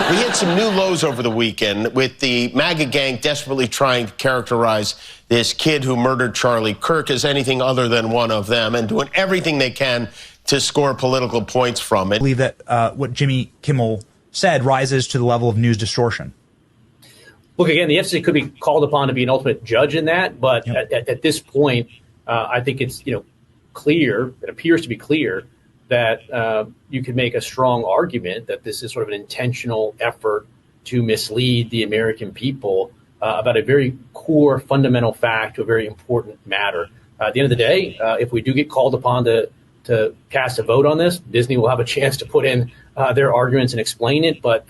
We hit some new lows over the weekend with the MAGA gang desperately trying to characterize this kid who murdered Charlie Kirk as anything other than one of them and doing everything they can to score political points from it. I believe that what Jimmy Kimmel said rises to the level of news distortion. Look, again, the FCC could be called upon to be an ultimate judge in that, but at this point, I think it's clear. It appears to be clear that you could make a strong argument that this is sort of an intentional effort to mislead the American people about a very core, fundamental fact to a very important matter. At the end of the day, if we do get called upon to cast a vote on this, Disney will have a chance to put in their arguments and explain it. But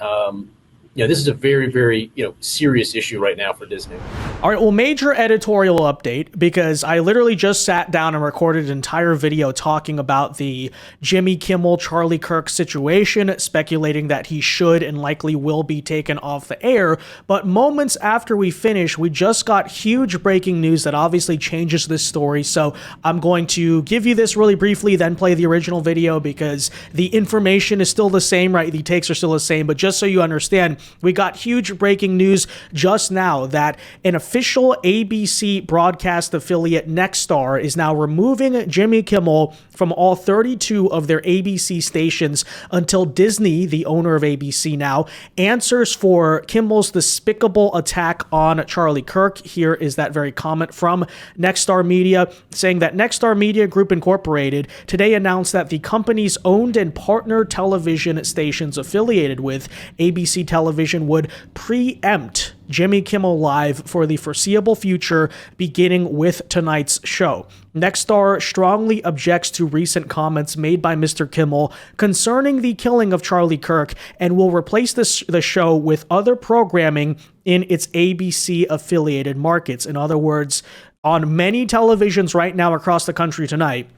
this is a very, very serious issue right now for Disney. All right, well, major editorial update, because I literally just sat down and recorded an entire video talking about the Jimmy Kimmel, Charlie Kirk situation, speculating that he should and likely will be taken off the air. But moments after we finish, we just got huge breaking news that obviously changes this story. So I'm going to give you this really briefly, then play the original video because the information is still the same, right? The takes are still the same, but just so you understand, we got huge breaking news just now that an official ABC broadcast affiliate, Nexstar, is now removing Jimmy Kimmel from all 32 of their ABC stations until Disney, the owner of ABC now, answers for Kimmel's despicable attack on Charlie Kirk. Here is that very comment from Nexstar Media, saying that Nexstar Media Group Incorporated today announced that the company's owned and partner television stations affiliated with ABC Television would preempt Jimmy Kimmel Live for the foreseeable future, beginning with tonight's show. Nexstar strongly objects to recent comments made by Mr. Kimmel concerning the killing of Charlie Kirk and will replace the show with other programming in its ABC-affiliated markets. In other words, on many televisions right now across the country tonight,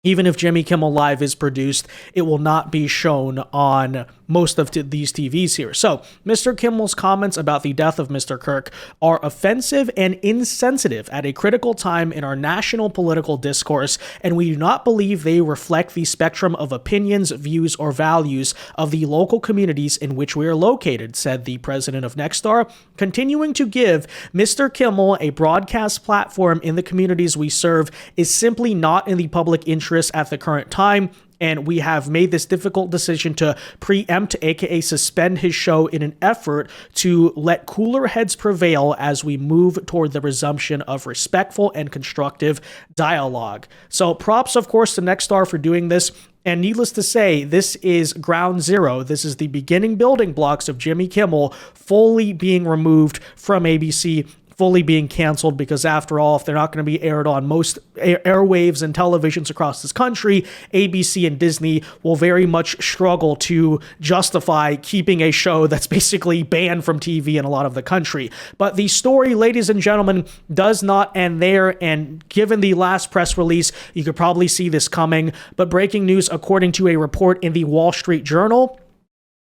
even if Jimmy Kimmel Live is produced, it will not be shown on most of these TVs here. So, Mr. Kimmel's comments about the death of Mr. Kirk are offensive and insensitive at a critical time in our national political discourse, and we do not believe they reflect the spectrum of opinions, views, or values of the local communities in which we are located, said the president of Nexstar, continuing to give Mr. Kimmel a broadcast platform in the communities we serve is simply not in the public interest at the current time, and we have made this difficult decision to preempt, aka suspend his show in an effort to let cooler heads prevail as we move toward the resumption of respectful and constructive dialogue. So props, of course, to Nexstar for doing this. And needless to say, this is ground zero. This is the beginning building blocks of Jimmy Kimmel fully being removed from ABC, fully being canceled, because after all, if they're not going to be aired on most airwaves and televisions across this country, ABC and Disney will very much struggle to justify keeping a show that's basically banned from TV in a lot of the country. But the story, ladies and gentlemen, does not end there, and given the last press release, you could probably see this coming. But breaking news, according to a report in the Wall Street Journal,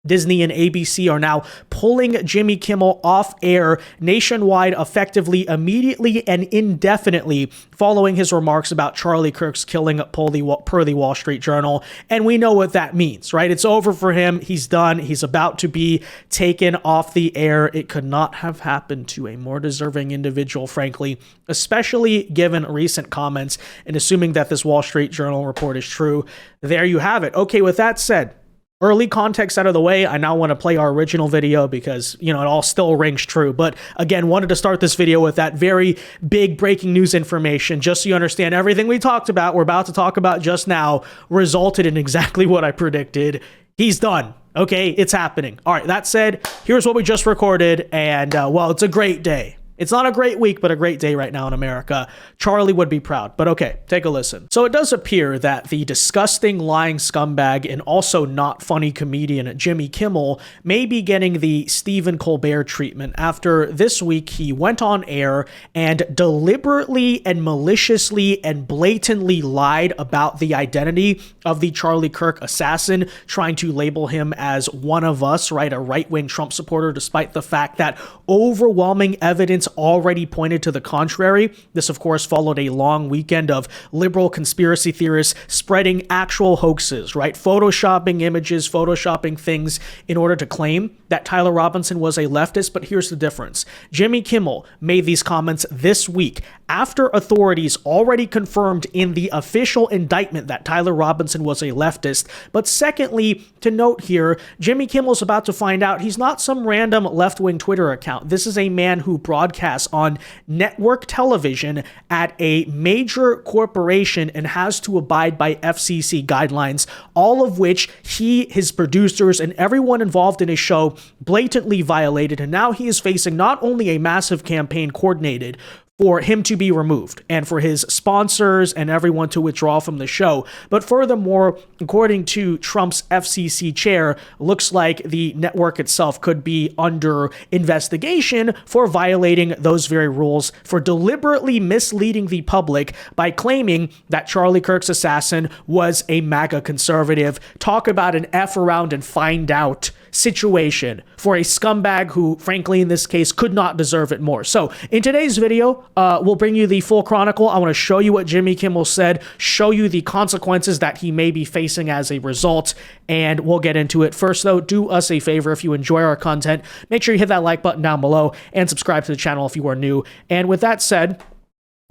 Disney and ABC are now pulling Jimmy Kimmel off air nationwide, effectively, immediately, and indefinitely following his remarks about Charlie Kirk's killing per the Wall Street Journal. And we know what that means, right? It's over for him. He's done. He's about to be taken off the air. It could not have happened to a more deserving individual, frankly, especially given recent comments and assuming that this Wall Street Journal report is true. There you have it. Okay, with that said, early context out of the way, I now want to play our original video because, it all still rings true. But again, wanted to start this video with that very big breaking news information, just so you understand everything we talked about, we're about to talk about just now, resulted in exactly what I predicted. He's done. Okay, it's happening. All right, that said, here's what we just recorded, and well, it's a great day. It's not a great week, but a great day right now in America. Charlie would be proud, but okay, take a listen. So it does appear that the disgusting lying scumbag and also not funny comedian Jimmy Kimmel may be getting the Stephen Colbert treatment after this week he went on air and deliberately and maliciously and blatantly lied about the identity of the Charlie Kirk assassin, trying to label him as one of us, right? A right-wing Trump supporter, despite the fact that overwhelming evidence already pointed to the contrary. This, of course, followed a long weekend of liberal conspiracy theorists spreading actual hoaxes, right? Photoshopping images, photoshopping things in order to claim that Tyler Robinson was a leftist. But here's the difference. Jimmy Kimmel made these comments this week after authorities already confirmed in the official indictment that Tyler Robinson was a leftist. But secondly, to note here, Jimmy Kimmel's about to find out he's not some random left-wing Twitter account. This is a man who broadcasts on network television at a major corporation and has to abide by FCC guidelines, all of which he, his producers, and everyone involved in his show blatantly violated. And now he is facing not only a massive campaign coordinated for him to be removed and for his sponsors and everyone to withdraw from the show. But furthermore, according to Trump's FCC chair, looks like the network itself could be under investigation for violating those very rules, for deliberately misleading the public by claiming that Charlie Kirk's assassin was a MAGA conservative. Talk about an F around and find out situation for a scumbag who, frankly, in this case, could not deserve it more. So in today's video, we'll bring you the full chronicle. I want to show you what Jimmy Kimmel said, show you the consequences that he may be facing as a result, and we'll get into it. First, though, do us a favor. If you enjoy our content, make sure you hit that like button down below and subscribe to the channel if you are new. And with that said,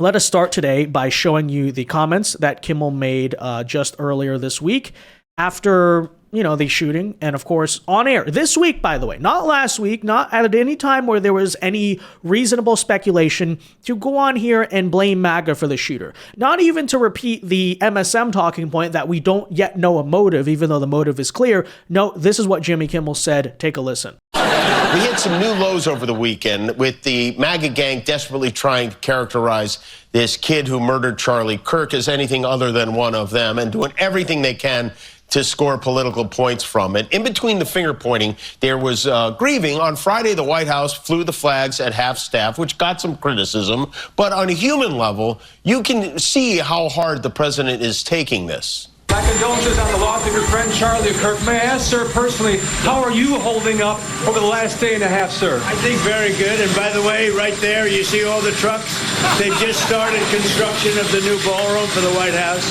let us start today by showing you the comments that Kimmel made just earlier this week after the shooting, and of course on air this week, by the way, not last week, not at any time where there was any reasonable speculation to go on here and blame MAGA for the shooter. Not even to repeat the MSM talking point that we don't yet know a motive, even though the motive is clear. No, this is what Jimmy Kimmel said. Take a listen. We hit some new lows over the weekend with the MAGA gang desperately trying to characterize this kid who murdered Charlie Kirk as anything other than one of them and doing everything they can to score political points from it. In between the finger pointing, there was grieving. On Friday, the White House flew the flags at half staff, which got some criticism. But on a human level, you can see how hard the president is taking this. My condolences on the loss of your friend Charlie Kirk. May I ask, sir, personally, how are you holding up over the last day and a half, sir? I think very good. And by the way, right there, you see all the trucks? They've just started construction of the new ballroom for the White House,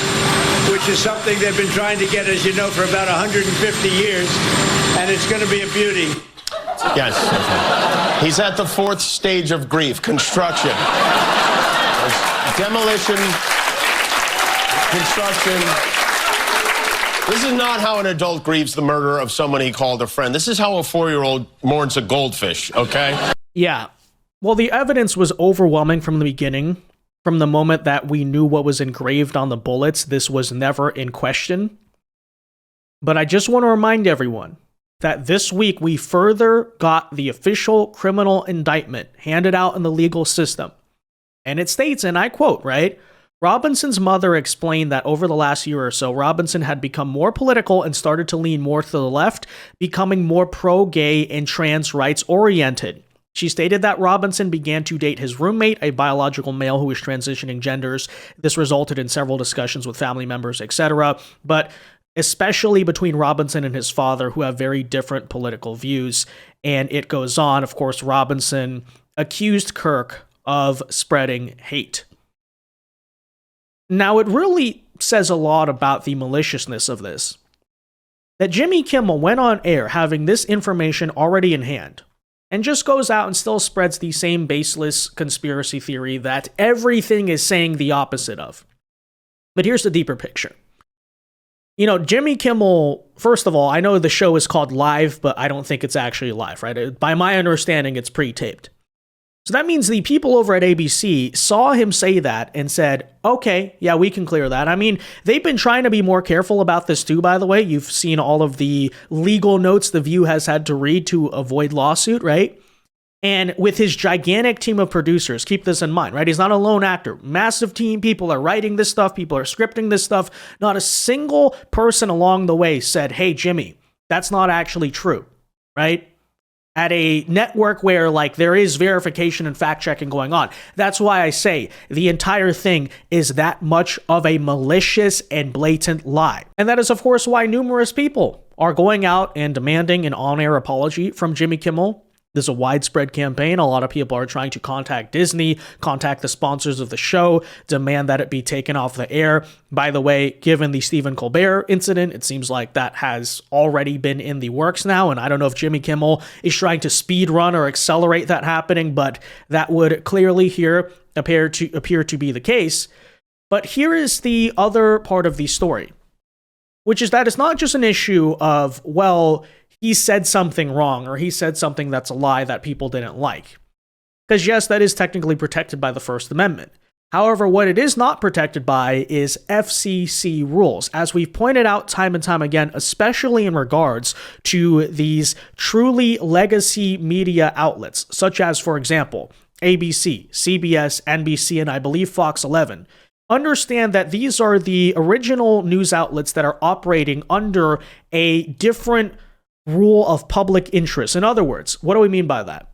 which is something they've been trying to get, as you know, for about 150 years. And it's going to be a beauty. Yes. He's at the fourth stage of grief, construction. Demolition, construction. This is not how an adult grieves the murder of someone he called a friend. This is how a 4-year-old mourns a goldfish, okay? Yeah. Well, the evidence was overwhelming from the beginning. From the moment that we knew what was engraved on the bullets, this was never in question. But I just want to remind everyone that this week we further got the official criminal indictment handed out in the legal system. And it states, and I quote, right? Robinson's mother explained that over the last year or so, Robinson had become more political and started to lean more to the left, becoming more pro-gay and trans rights oriented. She stated that Robinson began to date his roommate, a biological male who was transitioning genders. This resulted in several discussions with family members, etc., but especially between Robinson and his father, who have very different political views. And it goes on. Of course, Robinson accused Kirk of spreading hate. Now, it really says a lot about the maliciousness of this, that Jimmy Kimmel went on air having this information already in hand and just goes out and still spreads the same baseless conspiracy theory that everything is saying the opposite of. But here's the deeper picture. Jimmy Kimmel, first of all, I know the show is called Live, but I don't think it's actually live, right? By my understanding, it's pre-taped. So that means the people over at ABC saw him say that and said, okay, yeah, we can clear that. I mean, they've been trying to be more careful about this too, by the way. You've seen all of the legal notes The View has had to read to avoid lawsuit, right? And with his gigantic team of producers, keep this in mind, right? He's not a lone actor. Massive team, people are writing this stuff, people are scripting this stuff. Not a single person along the way said, hey, Jimmy, that's not actually true, right? At a network where there is verification and fact checking going on. That's why I say the entire thing is that much of a malicious and blatant lie. And that is, of course, why numerous people are going out and demanding an on-air apology from Jimmy Kimmel. There's a widespread campaign. A lot of people are trying to contact Disney, contact the sponsors of the show, demand that it be taken off the air. By the way, given the Stephen Colbert incident, it seems like that has already been in the works now. And I don't know if Jimmy Kimmel is trying to speed run or accelerate that happening, but that would clearly here appear to be the case. But here is the other part of the story, which is that it's not just an issue of, well, he said something wrong or he said something that's a lie that people didn't like. Because yes, that is technically protected by the First Amendment. However, what it is not protected by is FCC rules. As we've pointed out time and time again, especially in regards to these truly legacy media outlets, such as, for example, ABC, CBS, NBC, and I believe Fox 11, understand that these are the original news outlets that are operating under a different rule of public interest. In other words, what do we mean by that?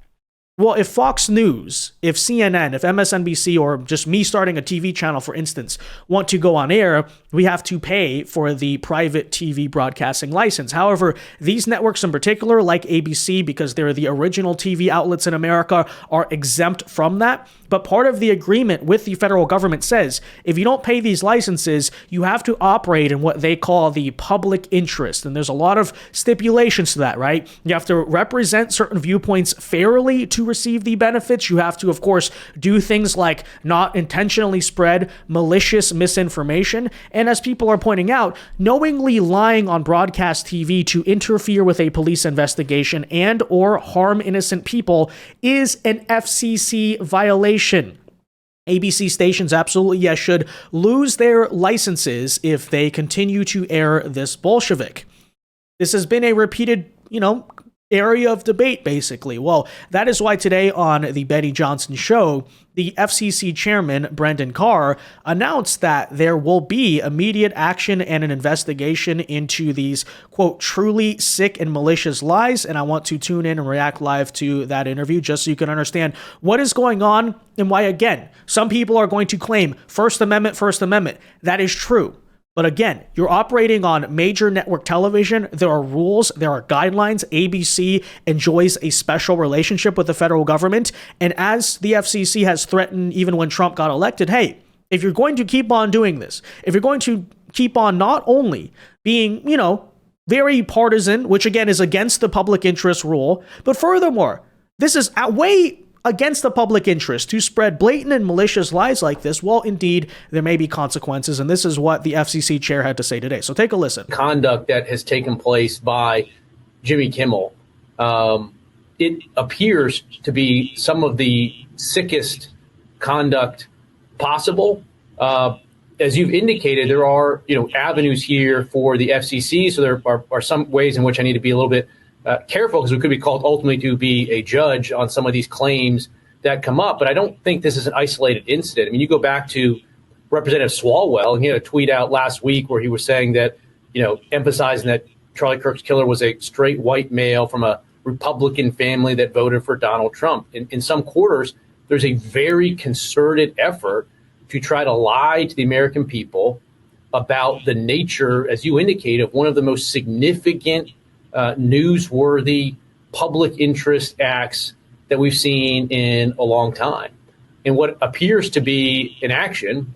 Well, if Fox News, if CNN, if MSNBC, or just me starting a TV channel, for instance, want to go on air, we have to pay for the private TV broadcasting license. However, these networks in particular, like ABC, because they're the original TV outlets in America, are exempt from that. But part of the agreement with the federal government says, if you don't pay these licenses, you have to operate in what they call the public interest. And there's a lot of stipulations to that, right? You have to represent certain viewpoints fairly to receive the benefits. You have to, of course, do things like not intentionally spread malicious misinformation. And as people are pointing out, knowingly lying on broadcast TV to interfere with a police investigation and or harm innocent people is an FCC violation. ABC stations absolutely, yes, should lose their licenses if they continue to air this Bolshevik. This has been a repeated, area of debate, basically. Well, that is why today on the Benny Johnson show, the FCC chairman, Brendan Carr, announced that there will be immediate action and an investigation into these, quote, truly sick and malicious lies. And I want to tune in and react live to that interview just so you can understand what is going on and why, again, some people are going to claim First Amendment, First Amendment. That is true. But again, you're operating on major network television. There are rules, there are guidelines. ABC enjoys a special relationship with the federal government. And as the FCC has threatened even when Trump got elected, hey, if you're going to keep on doing this, if you're going to keep on not only being, very partisan, which again is against the public interest rule, but furthermore, this is way against the public interest to spread blatant and malicious lies like this, well, indeed, there may be consequences. And this is what the FCC chair had to say today. So take a listen. Conduct that has taken place by Jimmy Kimmel, it appears to be some of the sickest conduct possible. As you've indicated, there are avenues here for the FCC. So there are some ways in which I need to be a little bit careful, because we could be called ultimately to be a judge on some of these claims that come up. But I don't think this is an isolated incident. I mean, you go back to Representative Swalwell, and he had a tweet out last week where he was saying that, emphasizing that Charlie Kirk's killer was a straight white male from a Republican family that voted for Donald Trump. In some quarters, there's a very concerted effort to try to lie to the American people about the nature, as you indicate, of one of the most significant newsworthy public interest acts that we've seen in a long time. And what appears to be an action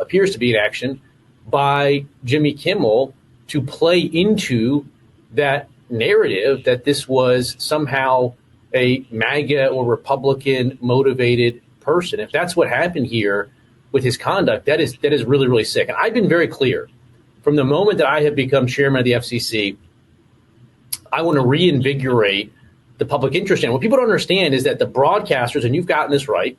by Jimmy Kimmel to play into that narrative that this was somehow a MAGA or Republican motivated person. If that's what happened here with his conduct, that is really, really sick. And I've been very clear from the moment that I have become chairman of the FCC. I want to reinvigorate the public interest. And what people don't understand is that the broadcasters, and you've gotten this right,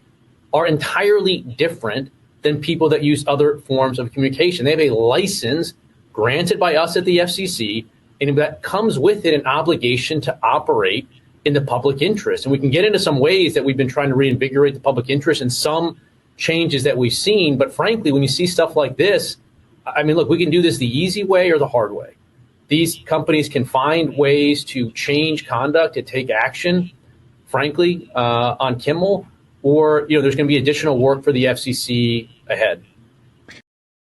are entirely different than people that use other forms of communication. They have a license granted by us at the FCC, and that comes with it an obligation to operate in the public interest. And we can get into some ways that we've been trying to reinvigorate the public interest and some changes that we've seen. But frankly, when you see stuff like this, I mean, look, we can do this the easy way or the hard way. These companies can find ways to change conduct, to take action, frankly, on Kimmel, or there's going to be additional work for the FCC ahead.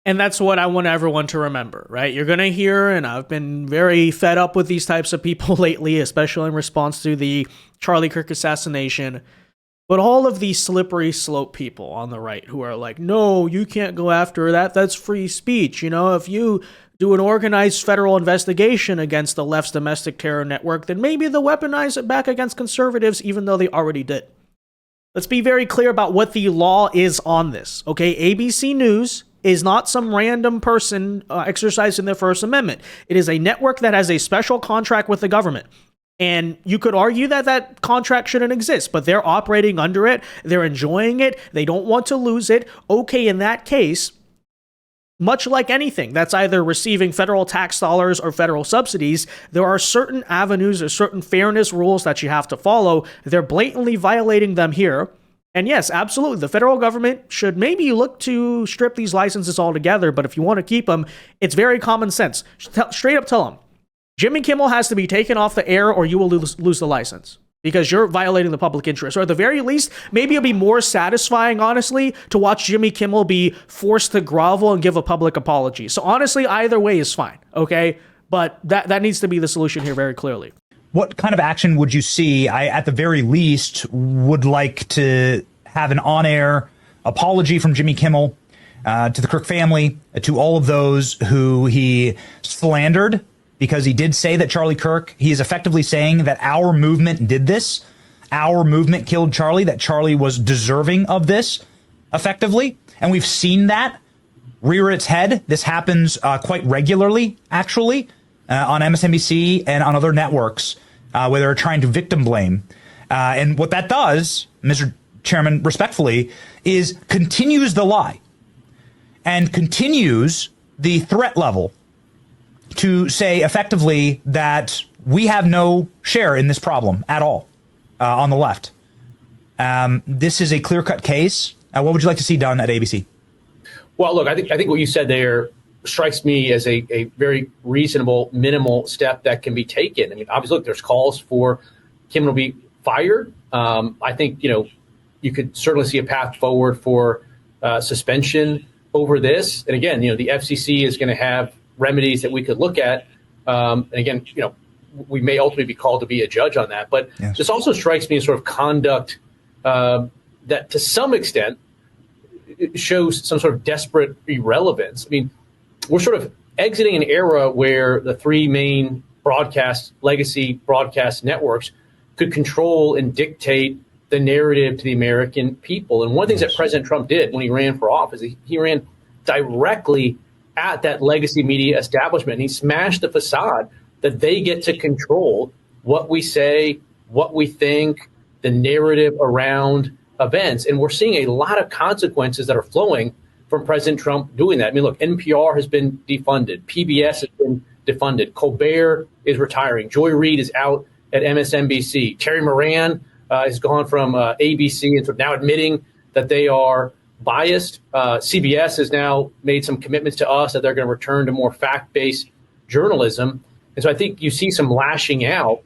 And that's what I want everyone to remember, right? You're going to hear, and I've been very fed up with these types of people lately, especially in response to the Charlie Kirk assassination. But all of these slippery slope people on the right who are like, no, you can't go after that. That's free speech. You know, if you do an organized federal investigation against the left's domestic terror network, then maybe they'll weaponize it back against conservatives, even though they already did. Let's be very clear about what the law is on this, okay? ABC News is not some random person exercising their First Amendment. It is a network that has a special contract with the government. And you could argue that that contract shouldn't exist, but they're operating under it. They're enjoying it. They don't want to lose it. Okay, in that case, much like anything that's either receiving federal tax dollars or federal subsidies, there are certain avenues or certain fairness rules that you have to follow. They're blatantly violating them here. And yes, absolutely, the federal government should maybe look to strip these licenses altogether, but if you want to keep them, it's very common sense. Straight up tell them, Jimmy Kimmel has to be taken off the air or you will lose the license because you're violating the public interest. Or at the very least, maybe it'll be more satisfying, honestly, to watch Jimmy Kimmel be forced to grovel and give a public apology. So honestly, either way is fine, okay? But that needs to be the solution here very clearly. What kind of action would you see? I, at the very least, would like to have an on-air apology from Jimmy Kimmel to the Kirk family, to all of those who he slandered, because he did say that Charlie Kirk, he is effectively saying that our movement did this, our movement killed Charlie, that Charlie was deserving of this, effectively. And we've seen that rear its head. This happens quite regularly, actually. On MSNBC and on other networks where they're trying to victim blame. And what that does, Mr. Chairman, respectfully, is continues the lie and continues the threat level to say effectively that we have no share in this problem at all on the left. This is a clear-cut case. What would you like to see done at ABC? Well, look, I think what you said there strikes me as a very reasonable, minimal step that can be taken. I mean, obviously, look, there's calls for Kimmel to be fired. I think, you could certainly see a path forward for suspension over this. And again, the FCC is going to have remedies that we could look at. And again, we may ultimately be called to be a judge on that. But yes, this also strikes me as sort of conduct that to some extent it shows some sort of desperate irrelevance. I mean, we're sort of exiting an era where the three main legacy broadcast networks could control and dictate the narrative to the American people. And one of the things that President Trump did when he ran for office, he ran directly at that legacy media establishment. And he smashed the facade that they get to control what we say, what we think, the narrative around events. And we're seeing a lot of consequences that are flowing from President Trump doing that. I mean, look, NPR has been defunded. PBS has been defunded. Colbert is retiring. Joy Reid is out at MSNBC. Terry Moran has gone from ABC and sort of now admitting that they are biased. CBS has now made some commitments to us that they're going to return to more fact-based journalism. And so I think you see some lashing out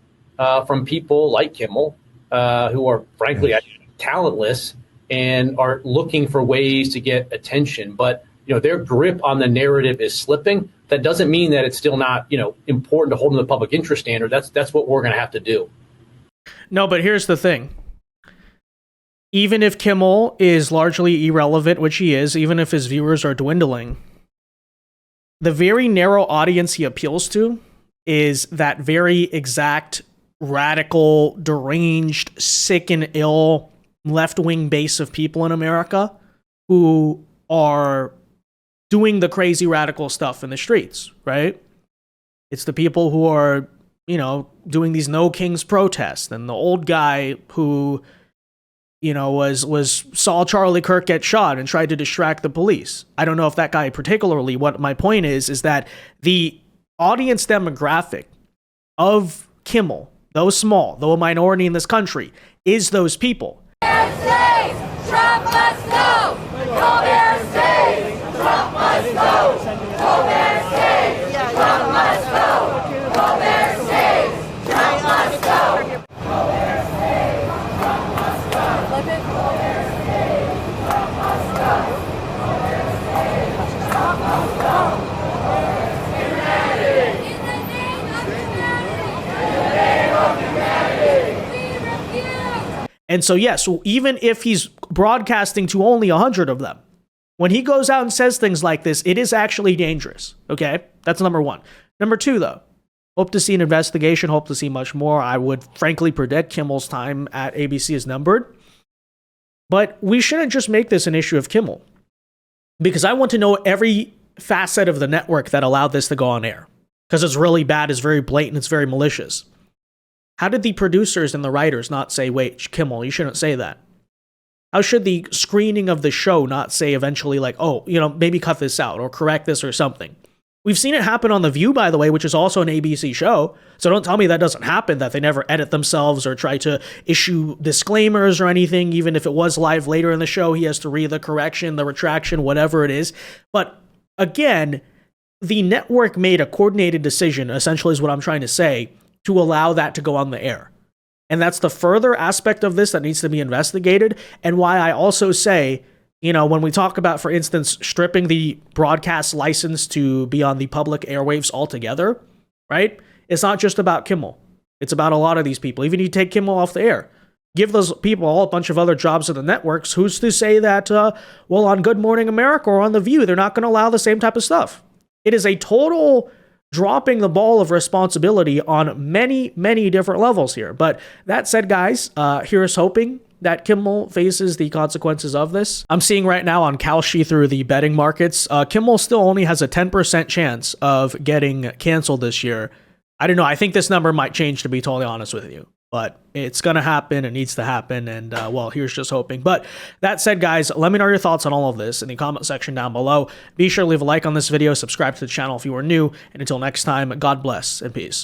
from people like Kimmel, who are frankly talentless and are looking for ways to get attention. But, their grip on the narrative is slipping. That doesn't mean that it's still not, important to hold them to the public interest standard. That's what we're going to have to do. No, but here's the thing. Even if Kimmel is largely irrelevant, which he is, even if his viewers are dwindling, the very narrow audience he appeals to is that very exact, radical, deranged, sick and ill left-wing base of people in America who are doing the crazy radical stuff in the streets, right? It's the people who are, doing these No Kings protests, and the old guy who, saw Charlie Kirk get shot and tried to distract the police. I don't know if that guy particularly. What my point is that the audience demographic of Kimmel, though small, though a minority in this country, is those people. Trump must go! Colbert stays! Trump must go! Colbert stays! Trump must go! Colbert stays! Trump must go! Colbert stays! Trump must go! Colbert stays! Trump must go! Colbert stays! Trump must go! And so, yes, even if he's broadcasting to only 100 of them, when he goes out and says things like this, it is actually dangerous. Okay? That's number one. Number two, though, hope to see an investigation, hope to see much more. I would frankly predict Kimmel's time at ABC is numbered. But we shouldn't just make this an issue of Kimmel, because I want to know every facet of the network that allowed this to go on air, because it's really bad, it's very blatant, it's very malicious. How did the producers and the writers not say, wait, Kimmel, you shouldn't say that? How should the screening of the show not say eventually, like, oh, maybe cut this out or correct this or something? We've seen it happen on The View, by the way, which is also an ABC show. So don't tell me that doesn't happen, that they never edit themselves or try to issue disclaimers or anything. Even if it was live later in the show, he has to read the correction, the retraction, whatever it is. But again, the network made a coordinated decision, essentially is what I'm trying to say, to allow that to go on the air. And that's the further aspect of this that needs to be investigated, and why I also say, when we talk about, for instance, stripping the broadcast license to be on the public airwaves altogether, right? It's not just about Kimmel. It's about a lot of these people. Even if you take Kimmel off the air, give those people all a bunch of other jobs in the networks, who's to say that, on Good Morning America or on The View, they're not going to allow the same type of stuff? It is a total dropping the ball of responsibility on many, many different levels here. But that said, guys, here's hoping that Kimmel faces the consequences of this. I'm seeing right now on Kalshi through the betting markets, Kimmel still only has a 10% chance of getting canceled this year. I don't know. I think this number might change, to be totally honest with you. But it's going to happen. It needs to happen. And, here's just hoping. But that said, guys, let me know your thoughts on all of this in the comment section down below. Be sure to leave a like on this video, subscribe to the channel if you are new. And until next time, God bless and peace.